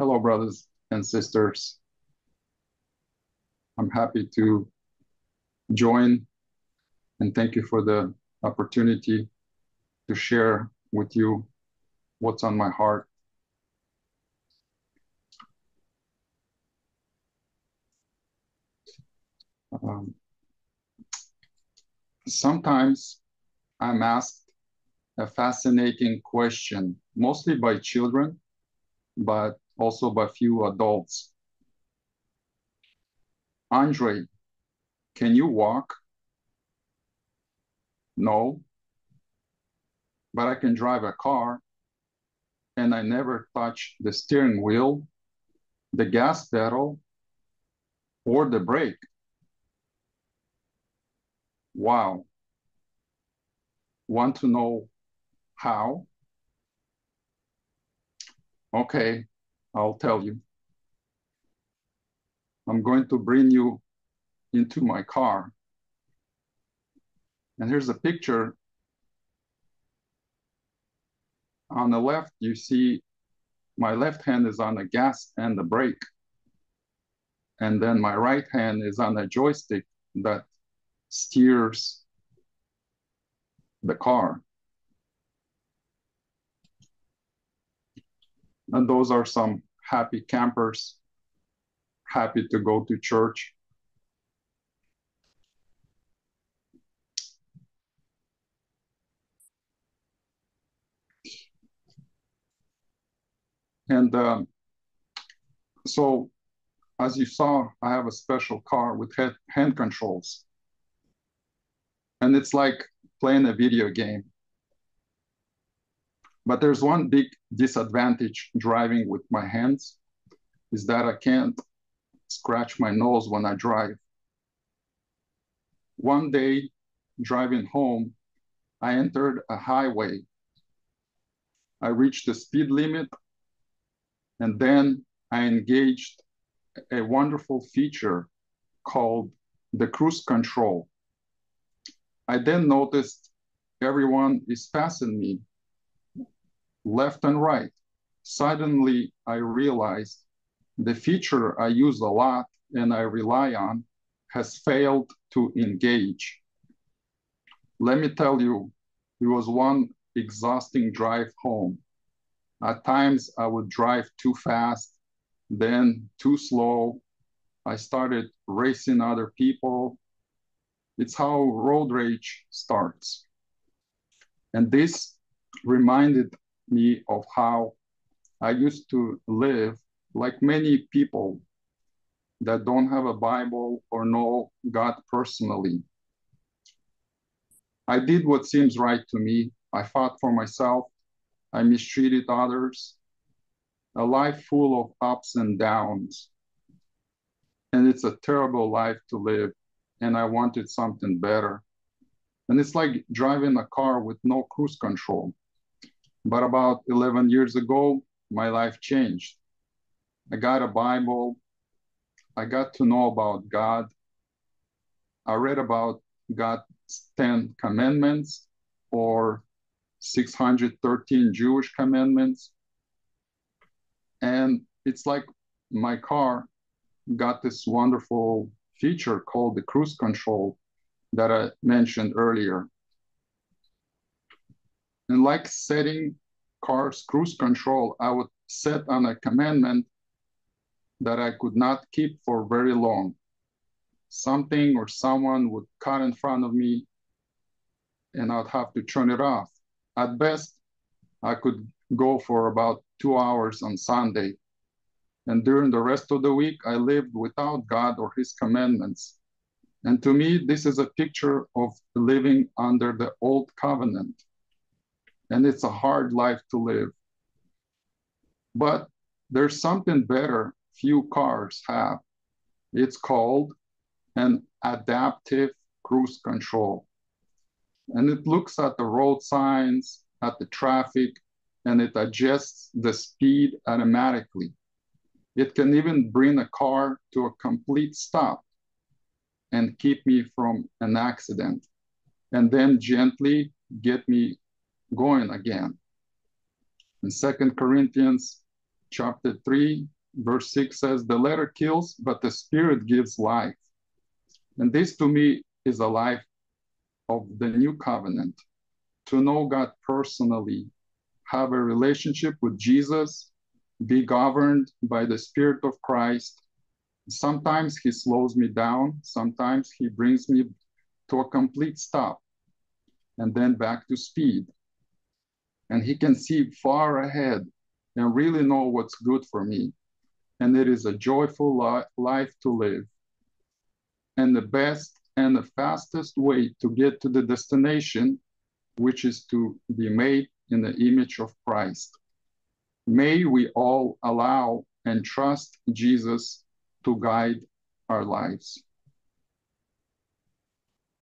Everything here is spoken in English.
Hello, brothers and sisters. I'm happy to join and thank you for the opportunity to share with you what's on my heart. Sometimes I'm asked a fascinating question, mostly by children, but also by few adults. Andrei, can you walk? No, but I can drive a car, and I never touch the steering wheel, the gas pedal, or the brake. Wow. Want to know how? Okay, I'll tell you. I'm going to bring you into my car. And here's a picture. On the left, you see my left hand is on the gas and the brake. And then my right hand is on a joystick that steers the car. And those are some happy campers, happy to go to church. And so, as you saw, I have a special car with hand controls. And it's like playing a video game. But there's one big disadvantage driving with my hands is that I can't scratch my nose when I drive. One day, driving home, I entered a highway. I reached the speed limit, and then I engaged a wonderful feature called the cruise control. I then noticed everyone is passing me left and right. Suddenly, I realized the feature I use a lot and I rely on has failed to engage. Let me tell you, it was one exhausting drive home. At times, I would drive too fast, then too slow. I started racing other people. It's how road rage starts. And this reminded me of how I used to live like many people that don't have a Bible or know God personally. I did what seems right to me. I fought for myself. I mistreated others. A life full of ups and downs. And it's a terrible life to live. And I wanted something better. And it's like driving a car with no cruise control. But about 11 years ago, my life changed. I got a Bible. I got to know about God. I read about God's 10 commandments or 613 Jewish commandments. And it's like my car got this wonderful feature called the cruise control that I mentioned earlier. And like setting car's cruise control, I would set on a commandment that I could not keep for very long. Something or someone would cut in front of me and I'd have to turn it off. At best, I could go for about 2 hours on Sunday. And during the rest of the week, I lived without God or his commandments. And to me, this is a picture of living under the old covenant. And it's a hard life to live. But there's something better few cars have. It's called an adaptive cruise control. And it looks at the road signs, at the traffic, and it adjusts the speed automatically. It can even bring a car to a complete stop and keep me from an accident, and then gently get me going again. In 2 Corinthians chapter 3, verse 6 says, the letter kills, but the Spirit gives life. And this to me is a life of the new covenant, to know God personally, have a relationship with Jesus, be governed by the Spirit of Christ. Sometimes he slows me down, sometimes he brings me to a complete stop and then back to speed. And he can see far ahead and really know what's good for me. And it is a joyful life to live. And the best and the fastest way to get to the destination, which is to be made in the image of Christ. May we all allow and trust Jesus to guide our lives.